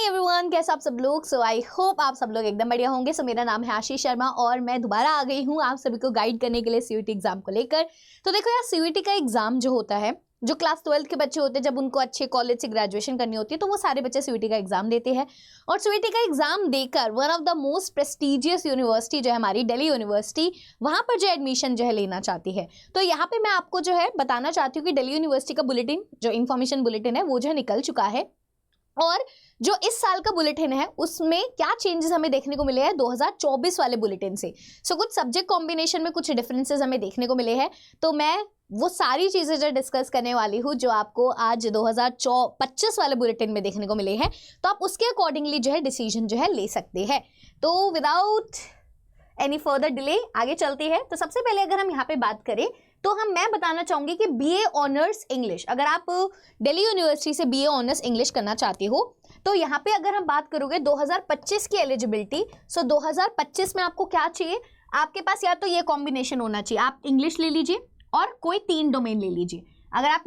Everyone, कैसे आप सब लोग। सो आई होप आप सब लोग एकदम बढ़िया होंगे। सो मेरा नाम है आशीष शर्मा और मैं दोबारा आ गई हूँ आप सभी को गाइड करने के लिए सीयूईटी एग्जाम को लेकर। तो देखो यार, सीयूईटी का एग्जाम जो होता है, जो क्लास 12 के बच्चे होते हैं, जब उनको अच्छे कॉलेज से ग्रेजुएशन करनी होती है तो वो सारे बच्चे सीयूईटी का एग्जाम देते हैं। और सीयूईटी का एग्जाम देकर one of the most prestigious university जो है हमारी दिल्ली यूनिवर्सिटी, वहां पर जो एडमिशन जो है लेना चाहती है। तो यहाँ पे मैं आपको जो है बताना चाहती हूँ कि दिल्ली यूनिवर्सिटी का बुलेटिन, जो इन्फॉर्मेशन बुलेटिन है, वो जो है निकल चुका है। और जो इस साल का बुलेटिन है उसमें क्या चेंजेस हमें देखने को मिले हैं 2024 वाले बुलेटिन से। सो कुछ सब्जेक्ट कॉम्बिनेशन में कुछ डिफरेंसेस हमें देखने को मिले हैं। तो मैं वो सारी चीजें जो डिस्कस करने वाली हूँ जो आपको आज 2025 वाले बुलेटिन में देखने को मिले हैं, तो आप उसके अकॉर्डिंगली जो है डिसीजन जो है ले सकते हैं। तो विदाउट एनी फर्दर डिले आगे चलती है। तो सबसे पहले अगर हम यहाँ पे बात करें तो मैं बताना चाहूंगी कि बीए ऑनर्स इंग्लिश, अगर आप दिल्ली यूनिवर्सिटी से बीए ऑनर्स इंग्लिश करना चाहते हो तो यहाँ पे अगर हम बात करोगे 2025 की एलिजिबिलिटी, सो 2025 में आपको क्या चाहिए, आपके पास या तो ये कॉम्बिनेशन होना चाहिए, आप इंग्लिश ले लीजिए और कोई 3 डोमेन ले लीजिए। अगर आप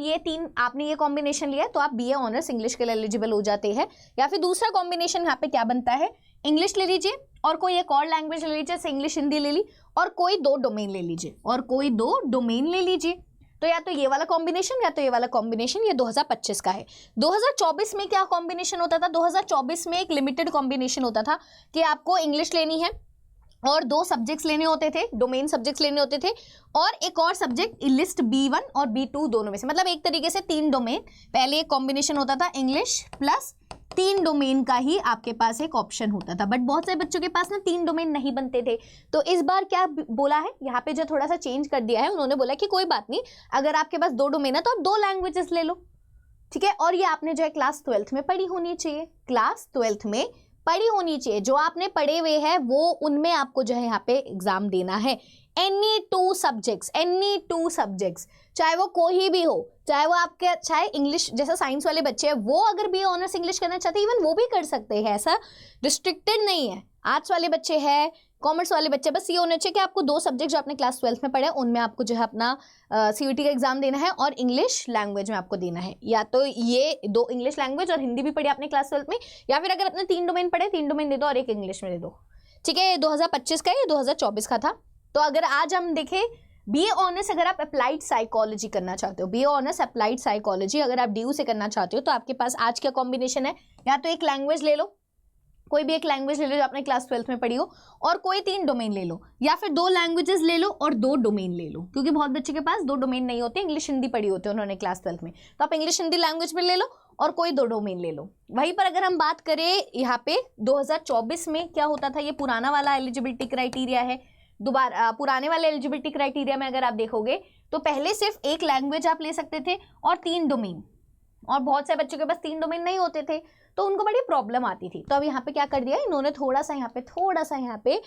आपने ये कॉम्बिनेशन लिया तो आप बीए ऑनर्स इंग्लिश के लिए एलिजिबल हो जाते हैं। या फिर दूसरा कॉम्बिनेशन यहाँ पे क्या बनता है, इंग्लिश ले लीजिए और कोई एक और लैंग्वेज ले लीजिए, जैसे इंग्लिश हिंदी ले ली, और कोई 2 डोमेन ले लीजिए, तो या तो ये वाला कॉम्बिनेशन या तो ये वाला कॉम्बिनेशन। ये 2025 का है। 2024 में क्या कॉम्बिनेशन होता था, 2024 में एक लिमिटेड कॉम्बिनेशन होता था कि आपको इंग्लिश लेनी है और 2 सब्जेक्ट्स लेने होते थे, डोमेन सब्जेक्ट्स लेने होते थे, और एक और सब्जेक्ट लिस्ट B1 और B2 दोनों में से, मतलब एक तरीके से 3 डोमेन। पहले एक कॉम्बिनेशन होता था इंग्लिश प्लस 3 डोमेन का ही आपके पास एक ऑप्शन होता था। बट बहुत सारे बच्चों के पास ना 3 डोमेन नहीं बनते थे। तो इस बार क्या बोला है यहाँ पे, जो थोड़ा सा चेंज कर दिया है, उन्होंने बोला कि कोई बात नहीं, अगर आपके पास 2 डोमेन है तो आप 2 लैंग्वेजेस ले लो, ठीक है। और ये आपने जो है क्लास 12th में पढ़ी होनी चाहिए, क्लास 12th में पढ़ी होनी चाहिए। जो आपने पढ़े हुए हैं वो उनमें आपको जो है यहाँ पे एग्जाम देना है। एनी टू सब्जेक्ट्स, चाहे वो कोई भी हो, चाहे वो आपके, चाहे इंग्लिश, जैसा साइंस वाले बच्चे हैं वो अगर भी ऑनर्स इंग्लिश करना चाहते हैं इवन वो भी कर सकते हैं, ऐसा रिस्ट्रिक्टेड नहीं है। आर्ट्स वाले बच्चे हैं, कॉमर्स वाले बच्चे, बस ये होना चाहिए कि आपको 2 सब्जेक्ट जो आपने क्लास 12th में पढ़े उनमें आपको जो है अपना सीयूईटी का एग्जाम देना है और इंग्लिश लैंग्वेज में आपको देना है। या तो ये 2 इंग्लिश लैंग्वेज और हिंदी भी पढ़ी आपने क्लास 12th में, या फिर अगर अपने 3 डोमेन पढ़े, 3 डोमेन दे दो और एक इंग्लिश में दे दो, ठीक है। 2025 का, ये 2024 का था। तो अगर आज हम देखें बीए ऑनर्स, अगर आप अप्लाइड साइकोलॉजी करना चाहते हो, बीए ऑनर्स अप्लाइड साइकोलॉजी अगर आप DU से करना चाहते हो, तो आपके पास आज क्या कॉम्बिनेशन है, या तो एक लैंग्वेज ले लो, कोई भी एक लैंग्वेज ले लो जो आपने क्लास 12th में पढ़ी हो, और कोई 3 डोमेन ले लो, या फिर 2 लैंग्वेजेस ले लो और 2 डोमेन ले लो, क्योंकि बहुत बच्चे के पास 2 डोमेन नहीं होते, इंग्लिश हिंदी पढ़ी होती है उन्होंने क्लास 12th में, तो आप इंग्लिश हिंदी लैंग्वेज में ले लो और कोई 2 डोमेन ले लो। वहीं पर अगर हम बात करें यहाँ पे 2024 में क्या होता था, ये पुराना वाला एलिजिबिलिटी क्राइटेरिया है। दोबारा पुराने वाले एलिजिबिलिटी क्राइटेरिया में अगर आप देखोगे तो पहले सिर्फ एक लैंग्वेज आप ले सकते थे और 3 डोमेन, और बहुत से बच्चों के पास 3 डोमेन नहीं होते थे तो उनको बड़ी प्रॉब्लम आती थी। तो अब यहाँ पे क्या कर दिया इन्होंने, थोड़ा सा यहाँ पे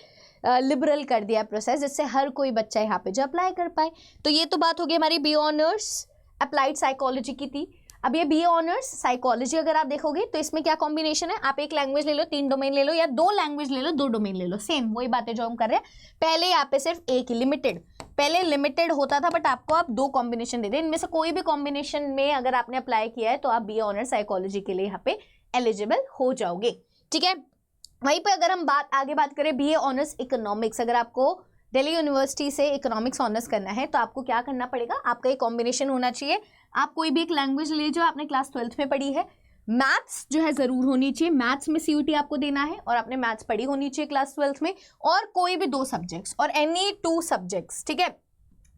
लिबरल कर दिया प्रोसेस, जिससे हर कोई बच्चा यहाँ पे जो अप्लाई कर पाए। तो ये तो बात हो गई हमारी बीए ऑनर्स अप्लाइड साइकोलॉजी की थी। अब ये बीए ऑनर्स साइकोलॉजी अगर आप देखोगे तो इसमें क्या कॉम्बिनेशन है, आप एक लैंग्वेज ले लो, 3 डोमेन ले लो, या 2 लैंग्वेज ले लो, 2 डोमेन ले लो, सेम वही बातें जो हम कर रहे हैं। पहले यहाँ पे सिर्फ एक लिमिटेड, पहले लिमिटेड होता था, बट आपको आप 2 कॉम्बिनेशन दे दें, इनमें से कोई भी कॉम्बिनेशन में अगर आपने अप्लाई किया है तो आप बीए ऑनर्स साइकोलॉजी के लिए यहाँ पे एलिजिबल हो जाओगे, ठीक है। वहीं पर अगर हम आगे बात करें बीए ऑनर्स इकोनॉमिक्स, अगर आपको दिल्ली यूनिवर्सिटी से इकोनॉमिक्स ऑनर्स करना है तो आपको क्या करना पड़ेगा, आपका एक कॉम्बिनेशन होना चाहिए, आप कोई भी एक लैंग्वेज ले जो आपने क्लास 12th में पढ़ी है, मैथ्स जो है जरूर होनी चाहिए, मैथ्स में सीयूईटी आपको देना है और आपने मैथ्स पढ़ी होनी चाहिए क्लास 12th में, और कोई भी 2 सब्जेक्ट्स और एनी 2 सब्जेक्ट्स, ठीक है।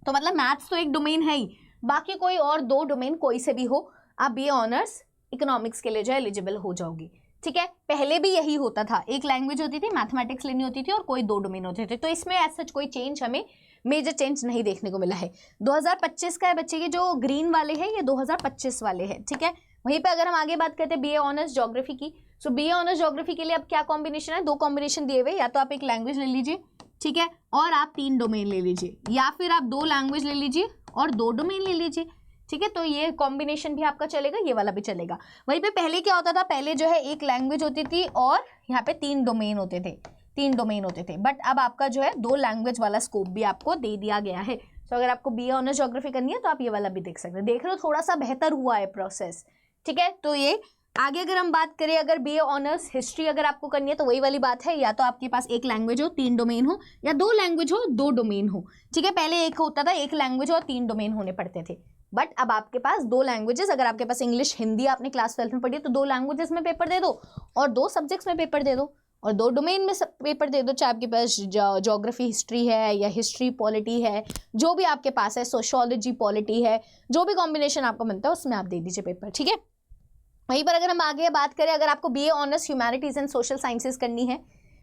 तो मतलब मैथ्स तो एक डोमेन है ही, बाकी कोई और 2 डोमेन कोई से भी हो, आप बीए ऑनर्स इकोनॉमिक्स के लिए जो है एलिजिबल हो जाओगी, ठीक है। पहले भी यही होता था, एक लैंग्वेज होती थी, मैथमेटिक्स लेनी होती थी और कोई 2 डोमेन होते थे। तो इसमें एज सच कोई चेंज, हमें मेजर चेंज नहीं देखने को मिला है। 2025 का है बच्चे, ये जो ग्रीन वाले हैं ये 2025 वाले हैं, ठीक है। वहीं पे अगर हम आगे बात करते हैं बीए ऑनर्स ज्योग्राफी की, सो बीए ऑनर्स ज्योग्राफी के लिए अब क्या कॉम्बिनेशन है, 2 कॉम्बिनेशन दिए हुए, या तो आप एक लैंग्वेज ले लीजिए, ठीक है, और आप 3 डोमेन ले लीजिए, या फिर आप 2 लैंग्वेज ले लीजिए और 2 डोमेन ले लीजिए, ठीक है। तो ये कॉम्बिनेशन भी आपका चलेगा, ये वाला भी चलेगा। वहीं पे पहले क्या होता था, पहले जो है एक लैंग्वेज होती थी और यहाँ पे 3 डोमेन होते थे, बट अब आपका जो है 2 लैंग्वेज वाला स्कोप भी आपको दे दिया गया है। तो अगर आपको बीए ऑनर्स ज्योग्राफी करनी है तो आप ये वाला भी देख सकते हैं। देख रहे हो थोड़ा सा बेहतर हुआ है प्रोसेस, ठीक है। तो ये आगे अगर हम बात करें, अगर बीए ऑनर्स हिस्ट्री अगर आपको करनी है तो वही वाली बात है, या तो आपके पास एक लैंग्वेज हो 3 डोमेन हो, या 2 लैंग्वेज हो 2 डोमेन हो। ठीक है, पहले एक होता था, एक लैंग्वेज और 3 डोमेन होने पड़ते थे, बट अब आपके पास 2 लैंग्वेजेस, अगर आपके पास इंग्लिश हिंदी आपने क्लास 12 में पढ़ी है तो 2 लैंग्वेजेस में पेपर दे दो और 2 सब्जेक्ट्स में पेपर दे दो और 2 डोमेन में पेपर दे दो, चाहे आपके पास ज्योग्राफी हिस्ट्री है या हिस्ट्री पॉलिटी है, जो भी आपके पास है, सोशियोलॉजी पॉलिटी है, जो भी कॉम्बिनेशन आपको मिलता है उसमें आप दे दीजिए पेपर। ठीक है, वहीं पर अगर हम आगे बात करें, अगर आपको BA honours humanities and social sciences करनी है,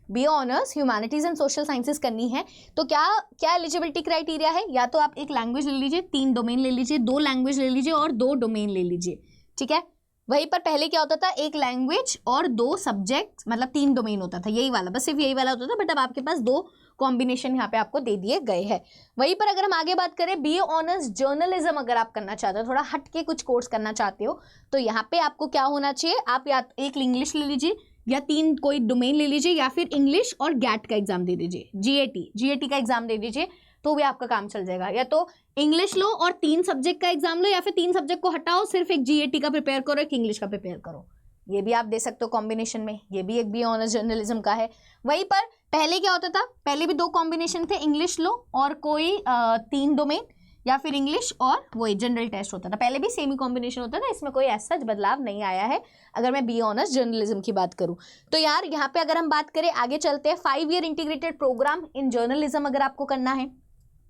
BA honours humanities and social sciences करनी है तो क्या क्या एलिजिबिलिटी क्राइटेरिया है, या तो आप एक लैंग्वेज ले लीजिए, 3 डोमेन ले लीजिए, 2 लैंग्वेज ले लीजिए और 2 डोमेन ले लीजिए। ठीक है, वहीं पर पहले क्या होता था, एक लैंग्वेज और 2 सब्जेक्ट, मतलब 3 डोमेन होता था, यही वाला, बस सिर्फ यही वाला होता था, बट अब आपके पास 2 कॉम्बिनेशन यहाँ पे आपको दे दिए गए हैं। वहीं पर अगर हम आगे बात करें, बीए ऑनर्स जर्नलिज्म अगर आप करना चाहते हो, थोड़ा हट के कुछ कोर्स करना चाहते हो, तो यहाँ पे आपको क्या होना चाहिए, आप या एक इंग्लिश ले लीजिए या 3 कोई डोमेन ले लीजिए, या फिर इंग्लिश और गैट का एग्जाम दे दीजिए, जीएटी का एग्जाम दे दीजिए, तो भी आपका काम चल जाएगा। या तो इंग्लिश लो और 3 सब्जेक्ट का एग्जाम लो, या फिर 3 सब्जेक्ट को हटाओ, सिर्फ एक जीएटी का प्रिपेयर करो, एक इंग्लिश का प्रिपेयर करो, ये भी आप दे सकते हो कॉम्बिनेशन में, ये भी एक बीए ऑनर्स जर्नलिज्म का है। वहीं पर पहले क्या होता था, पहले भी 2 कॉम्बिनेशन थे, इंग्लिश लो और कोई 3 डोमेन, या फिर इंग्लिश और वही जनरल टेस्ट होता था, पहले भी सेम ही कॉम्बिनेशन होता था, इसमें कोई ऐसा बदलाव नहीं आया है अगर मैं बीए ऑनर्स जर्नलिज्म की बात करूं तो। यार यहाँ पे अगर हम बात करें, आगे चलते हैं, 5 year integrated programme in journalism अगर आपको करना है,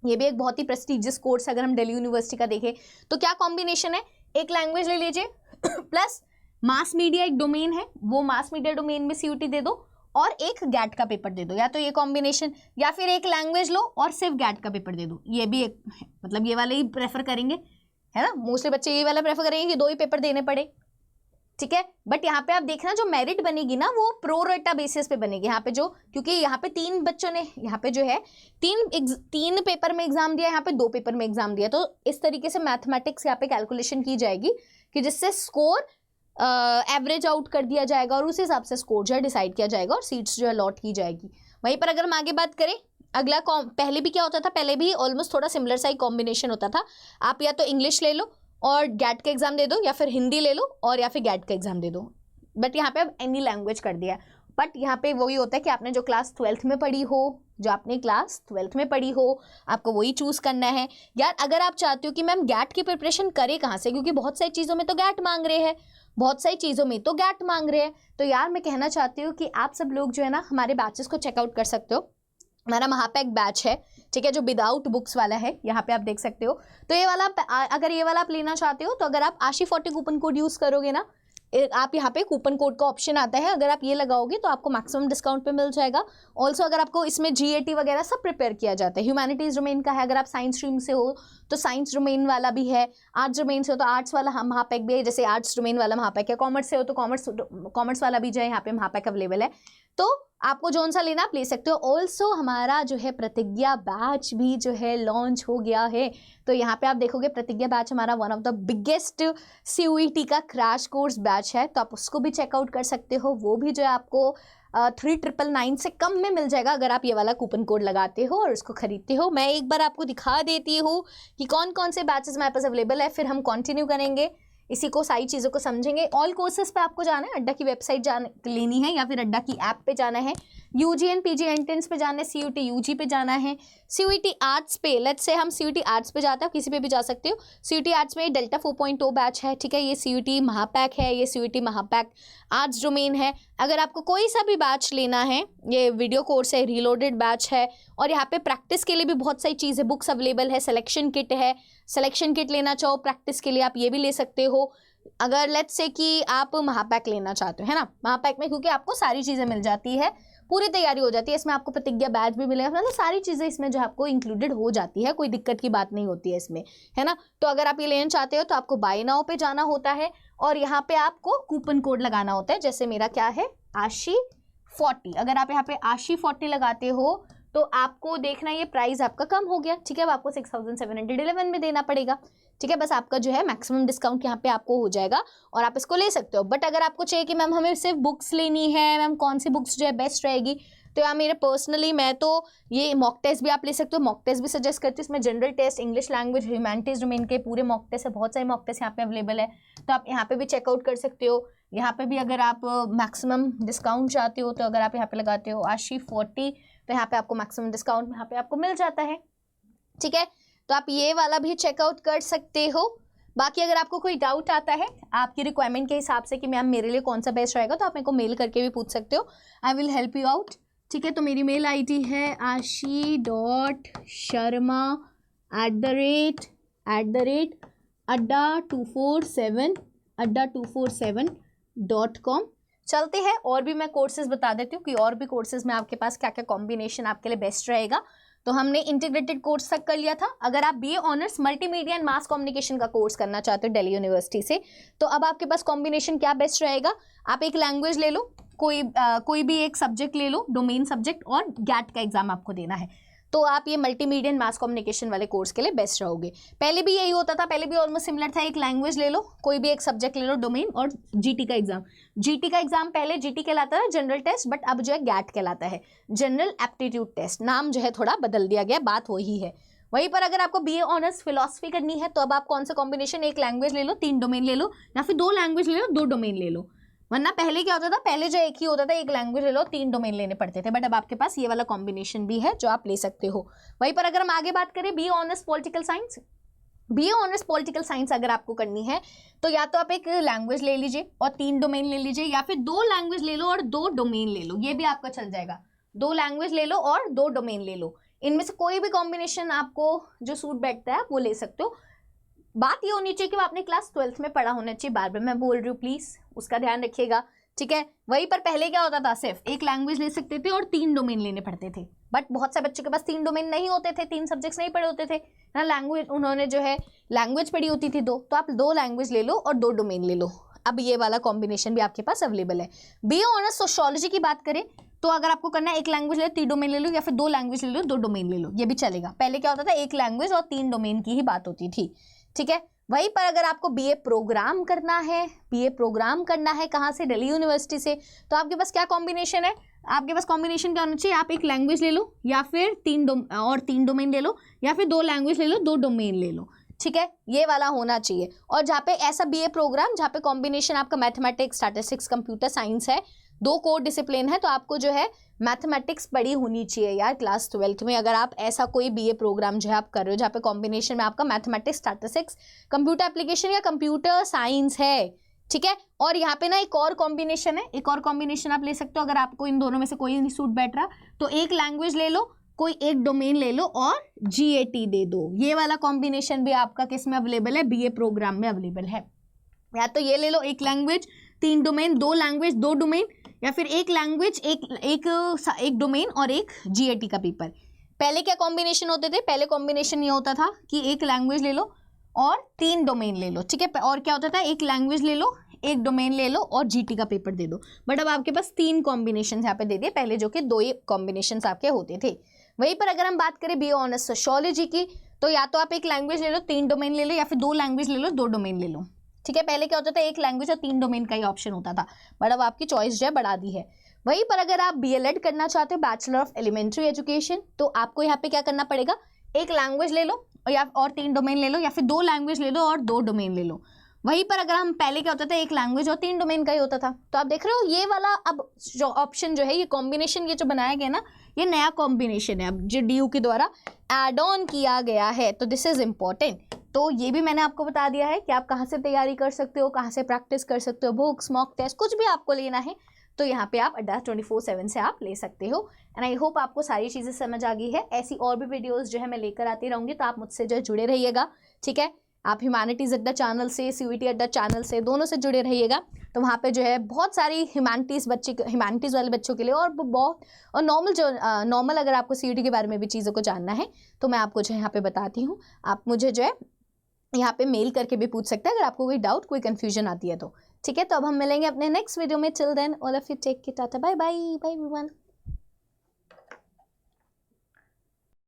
ये भी एक बहुत ही प्रेस्टिजियस कोर्स है। अगर हम दिल्ली यूनिवर्सिटी का देखें तो क्या कॉम्बिनेशन है, एक लैंग्वेज ले लीजिए प्लस मास मीडिया एक डोमेन है, वो मास मीडिया डोमेन में सीयूटी दे दो और एक गैट का पेपर दे दो, या तो ये कॉम्बिनेशन, या फिर एक लैंग्वेज लो और सिर्फ गैट का पेपर दे दो, ये भी एक, मतलब ये वाले ही प्रेफर करेंगे, है ना, मोस्टली बच्चे ये वाला प्रेफर करेंगे कि 2 ही पेपर देने पड़े। ठीक है, बट यहाँ पे आप देखना जो मेरिट बनेगी ना वो प्रो रेटा बेसिस पे बनेगी यहाँ पे, जो क्योंकि यहाँ पे 3 बच्चों ने यहाँ पे जो है 3 पेपर में एग्जाम दिया, यहाँ पे 2 पेपर में एग्जाम दिया, तो इस तरीके से मैथमेटिक्स यहाँ पे कैलकुलेशन की जाएगी कि जिससे स्कोर एवरेज आउट कर दिया जाएगा और उस हिसाब से स्कोर जो है डिसाइड किया जाएगा और सीट्स जो है अलॉट की जाएगी। वहीं पर अगर हम आगे बात करें, अगला पहले भी क्या होता था, पहले भी ऑलमोस्ट थोड़ा सिमिलर सा ही कॉम्बिनेशन होता था, आप या तो इंग्लिश ले लो और गैट का एग्जाम दे दो, या फिर हिंदी ले लो और या फिर गैट का एग्जाम दे दो, बट यहाँ पे अब एनी लैंग्वेज कर दिया है। बट यहाँ पे वही होता है कि आपने जो क्लास 12th में पढ़ी हो, जो आपने क्लास 12th में पढ़ी हो, आपको वही चूज करना है। यार अगर आप चाहते हो कि मैम गैट की प्रिपरेशन करें कहाँ से, क्योंकि बहुत सारी चीज़ों में तो गैट मांग रहे हैं, बहुत सारी चीज़ों में तो गैट मांग रहे हैं, तो यार मैं कहना चाहती हूँ कि आप सब लोग जो है ना हमारे बैचेस को चेकआउट कर सकते हो। हमारा महापैक बैच है, ठीक है, जो विदाउट बुक्स वाला है, यहाँ पे आप देख सकते हो। तो ये वाला, अगर ये वाला आप लेना चाहते हो तो अगर आप आशी 40 कूपन कोड यूज़ करोगे ना, आप यहाँ पे कूपन कोड का ऑप्शन आता है, अगर आप ये लगाओगे तो आपको मैक्सिमम डिस्काउंट पे मिल जाएगा। ऑल्सो अगर आपको इसमें जीएटी वगैरह सब प्रिपेयर किया जाता है, ह्यूमैनिटीज डोमेन का है, अगर आप साइंस स्ट्रीम से हो तो साइंस डोमेन वाला भी है, आर्ट्स डोमेन से हो तो आर्ट्स वाला महापैक भी है, जैसे आर्ट्स डोमेन वाला महापैक है, कॉमर्स से हो तो कॉमर्स वाला भी जो है यहाँ पे महापैक अवेलेबल है, तो आपको जौन सा लेना आप ले सकते हो। ऑल्सो हमारा जो है प्रतिज्ञा बैच भी जो है लॉन्च हो गया है, तो यहाँ पे आप देखोगे प्रतिज्ञा बैच हमारा one of the biggest CUET का क्रैश कोर्स बैच है, तो आप उसको भी चेकआउट कर सकते हो। वो भी जो है आपको 3999 से कम में मिल जाएगा अगर आप ये वाला कूपन कोड लगाते हो और उसको खरीदते हो। मैं एक बार आपको दिखा देती हूँ कि कौन कौन से बैचेस हमारे पास अवेलेबल है, फिर हम कंटिन्यू करेंगे, इसी को सारी चीज़ों को समझेंगे। ऑल कोर्सेज पे आपको जाना है, अड्डा की वेबसाइट लेनी है या फिर अड्डा की ऐप पे जाना है, यूजी एंड पीजी एंट्रेंस पे जाना है, सीयूटी यूजी पे जाना है, सीयूटी आर्ट्स पे, लेट्स से हम सीयूटी आर्ट्स पे जाते हो, किसी पे भी जा सकते हो। सीयूटी आर्ट्स में डेल्टा 4.0 बैच है, ठीक है, ये सीयूटी महापैक है, ये सीयूटी महापैक आर्ट्स डोमेन है। अगर आपको कोई सा भी बैच लेना है, ये वीडियो कोर्स है, रीलोडेड बैच है, और यहाँ पे प्रैक्टिस के लिए भी बहुत सारी चीज़ें, बुक्स अवेलेबल है, सिलेक्शन किट है, सिलेक्शन किट लेना चाहो प्रैक्टिस के लिए आप ये भी ले सकते हो। अगर लेट्स से कि आप महापैक लेना चाहते हो, है ना, महापैक में क्योंकि आपको सारी चीज़ें मिल जाती है, पूरी तैयारी हो जाती है, इसमें आपको प्रतिज्ञा बैच भी मिलेगा, मतलब सारी चीज़ें इसमें जो आपको इंक्लूडेड हो जाती है, कोई दिक्कत की बात नहीं होती है इसमें, है ना। तो अगर आप ये लेना चाहते हो तो आपको बाय नाउ पे जाना होता है और यहाँ पे आपको कूपन कोड लगाना होता है, जैसे मेरा क्या है आशी 40, अगर आप यहाँ पे आशी 40 लगाते हो तो आपको देखना ये प्राइस आपका कम हो गया, ठीक है, अब आपको 6711 में देना पड़ेगा, ठीक है, बस आपका जो है मैक्सिमम डिस्काउंट यहाँ पे आपको हो जाएगा और आप इसको ले सकते हो। बट अगर आपको चाहिए कि मैम हमें सिर्फ बुक्स लेनी है, मैम कौन सी बुक्स जो है बेस्ट रहेगी, तो यार मेरे पर्सनली मैं तो ये मॉक टेस्ट भी आप ले सकते हो, मॉक टेस्ट भी सजेस्ट करती हूँ। इसमें general test, English language, humanities domain के पूरे मॉक टेस्ट है, बहुत सारे मॉक टेस्ट यहाँ पे अवेलेबल है, तो आप यहाँ पे भी चेकआउट कर सकते हो। यहाँ पे भी अगर आप मैक्सिमम डिस्काउंट चाहते हो तो अगर आप यहाँ पे लगाते हो आशी 40 तो यहाँ पे आपको मैक्सिमम डिस्काउंट यहाँ पे आपको मिल जाता है, ठीक है। तो आप ये वाला भी चेकआउट कर सकते हो। बाकी अगर आपको कोई डाउट आता है आपकी रिक्वायरमेंट के हिसाब से कि मैम मेरे लिए कौन सा बेस्ट रहेगा, तो आप मेरे को मेल करके भी पूछ सकते हो, I will help you out, ठीक है। तो मेरी मेल आईडी है ashi.sharma@adda247.com। चलते हैं और भी मैं कोर्सेज बता देती हूँ कि और भी कोर्सेज में आपके पास क्या क्या कॉम्बिनेशन आपके लिए बेस्ट रहेगा। तो हमने इंटीग्रेटेड कोर्स तक कर लिया था। अगर आप BA honours multimedia and mass communication का कोर्स करना चाहते हो दिल्ली यूनिवर्सिटी से, तो अब आपके पास कॉम्बिनेशन क्या बेस्ट रहेगा, आप एक लैंग्वेज ले लो, कोई भी एक सब्जेक्ट ले लो, डोमेन सब्जेक्ट, और गैट का एग्जाम आपको देना है, तो आप ये मल्टीमीडिया एंड मास कम्युनिकेशन वाले कोर्स के लिए बेस्ट रहोगे। पहले भी यही होता था, पहले भी ऑलमोस्ट सिमिलर था, एक लैंग्वेज ले लो, कोई भी एक सब्जेक्ट ले लो, डोमेन, और जीटी का एग्जाम। जीटी का एग्जाम पहले जीटी कहलाता था जनरल टेस्ट, बट अब जो है गैट कहलाता है, जनरल एप्टीट्यूड टेस्ट। नाम जो है थोड़ा बदल दिया गया, बात वही है। वहीं पर अगर आपको बीए ऑनर्स फिलॉसफी करनी है तो अब आप कौन सा कॉम्बिनेशन, एक लैंग्वेज ले लो 3 डोमेन ले लो, या फिर 2 लैंग्वेज ले लो 2 डोमेन ले लो। वरना पहले क्या होता था, पहले जो एक ही होता था, एक लैंग्वेज ले लो 3 डोमेन लेने पड़ते थे, बट अब आपके पास ये वाला कॉम्बिनेशन भी है जो आप ले सकते हो। वहीं पर अगर हम आगे बात करें BA honours political science, BA honours political science अगर आपको करनी है तो या तो आप एक लैंग्वेज ले लीजिए और 3 डोमेन ले लीजिए, या फिर 2 लैंग्वेज ले लो और 2 डोमेन ले लो, ये भी आपका चल जाएगा। 2 लैंग्वेज ले लो और 2 डोमेन ले लो, इनमें से कोई भी कॉम्बिनेशन आपको जो सूट बैठता है वो ले सकते हो। बात ये होनी चाहिए कि वो आपने क्लास 12th में पढ़ा होना चाहिए, बार बार मैं बोल रही हूँ, प्लीज उसका ध्यान रखिएगा, ठीक है। वहीं पर पहले क्या होता था, सिर्फ एक लैंग्वेज ले सकते थे और 3 डोमेन लेने पड़ते थे, बट बहुत से बच्चों के पास 3 डोमेन नहीं होते थे, 3 सब्जेक्ट्स नहीं पढ़े होते थे ना, लैंग्वेज उन्होंने जो है लैंग्वेज पढ़ी होती थी 2, तो आप 2 लैंग्वेज ले लो और 2 डोमेन ले लो। अब ये वाला कॉम्बिनेशन भी आपके पास अवेलेबल है। बीए ऑनर्स सोशियोलॉजी की बात करें तो अगर आपको करना है एक लैंग्वेज ले लो 3 डोमेन ले लो, या फिर 2 लैंग्वेज ले लो 2 डोमेन ले लो, ये भी चलेगा। पहले क्या होता था, एक लैंग्वेज और 3 डोमेन की ही बात होती थी, ठीक है। वहीं पर अगर आपको बीए प्रोग्राम करना है, बीए प्रोग्राम करना है कहाँ से, दिल्ली यूनिवर्सिटी से, तो आपके पास क्या कॉम्बिनेशन है, आपके पास कॉम्बिनेशन क्या होना चाहिए, आप एक लैंग्वेज ले लो या फिर 3 डोमेन ले लो, या फिर 2 लैंग्वेज ले लो 2 डोमेन ले लो, ठीक है, ये वाला होना चाहिए। और जहाँ पे ऐसा बीए प्रोग्राम जहाँ पे कॉम्बिनेशन आपका मैथमेटिक्स, स्टैटिस्टिक्स, कंप्यूटर साइंस है, 2 कोर डिसिप्लिन है, तो आपको जो है मैथमेटिक्स पढ़ी होनी चाहिए यार क्लास 12th में। अगर आप ऐसा कोई बीए प्रोग्राम जो है आप कर रहे हो जहाँ पे कॉम्बिनेशन में आपका मैथमेटिक्स, स्टैटिस्टिक्स, कंप्यूटर एप्लीकेशन या कंप्यूटर साइंस है, ठीक है। और यहाँ पे ना एक और कॉम्बिनेशन है, एक और कॉम्बिनेशन आप ले सकते हो अगर आपको इन दोनों में से कोई नहीं सूट बैठ रहा, तो एक लैंग्वेज ले लो, कोई एक डोमेन ले लो और जीएटी दे दो। ये वाला कॉम्बिनेशन भी आपका किस में अवेलेबल है, बीए प्रोग्राम में अवेलेबल है। या तो ये ले लो, एक लैंग्वेज 3 डोमेन, 2 लैंग्वेज 2 डोमेन, या फिर एक लैंग्वेज एक डोमेन और एक जीएटी का पेपर। पहले क्या कॉम्बिनेशन होते थे, पहले कॉम्बिनेशन ये होता था कि एक लैंग्वेज ले लो और 3 डोमेन ले लो, ठीक है। और क्या होता था, एक लैंग्वेज ले लो, एक डोमेन ले लो और जीटी का पेपर दे दो। बट अब आपके पास 3 कॉम्बिनेशन यहाँ पे दे दिए, पहले जो कि 2 ही कॉम्बिनेशन आपके होते थे। वहीं पर अगर हम बात करें बीए ऑनर्स सोशियोलॉजी की, तो या तो आप एक लैंग्वेज ले लो 3 डोमेन ले लो, या फिर 2 लैंग्वेज ले लो 2 डोमेन ले लो, ठीक है। पहले क्या होता था, एक लैंग्वेज और 3 डोमेन का ही ऑप्शन होता था, बट अब आपकी चॉइस जो है बढ़ा दी है। वहीं पर अगर आप बीएलएड करना चाहते हो, बैचलर ऑफ एलिमेंट्री एजुकेशन, तो आपको यहाँ पे क्या करना पड़ेगा, एक लैंग्वेज ले लो और 3 डोमेन ले लो, या फिर 2 लैंग्वेज ले लो और 2 डोमेन ले लो। वहीं पर अगर हम पहले क्या होता था, एक लैंग्वेज और 3 डोमेन का ही होता था। तो आप देख रहे हो ये वाला अब जो ऑप्शन जो है, ये कॉम्बिनेशन ये जो बनाया गया ना, ये नया कॉम्बिनेशन है अब जो डीयू के द्वारा एड ऑन किया गया है, तो दिस इज इम्पॉर्टेंट। तो ये भी मैंने आपको बता दिया है कि आप कहाँ से तैयारी कर सकते हो, कहाँ से प्रैक्टिस कर सकते हो, बुक्स, मॉक टेस्ट, कुछ भी आपको लेना है तो यहाँ पे आप अड्डा 24/7 से आप ले सकते हो। एंड आई होप आपको सारी चीज़ें समझ आ गई है। ऐसी और भी वीडियोस जो है मैं लेकर आती रहूँगी, तो आप मुझसे जो है जुड़े रहिएगा, ठीक है। आप ह्यूमैनिटीज़ अड्डा चैनल से, सीयूईटी अड्डा चैनल से, दोनों से जुड़े रहिएगा। तो वहाँ पे जो है बहुत सारी ह्यूमैनिटीज़ वाले बच्चों के लिए और बहुत और नॉर्मल अगर आपको सीयूईटी के बारे में भी चीज़ों को जानना है तो मैं आपको जो है यहाँ पे बताती हूँ। आप मुझे जो है यहाँ पे मेल करके भी पूछ सकते हैं अगर आपको कोई डाउट, कोई कन्फ्यूजन आती है तो, ठीक है। तो अब हम मिलेंगे अपने नेक्स्ट वीडियो में। Till then all of you take care, tata, bye bye, bye everyone.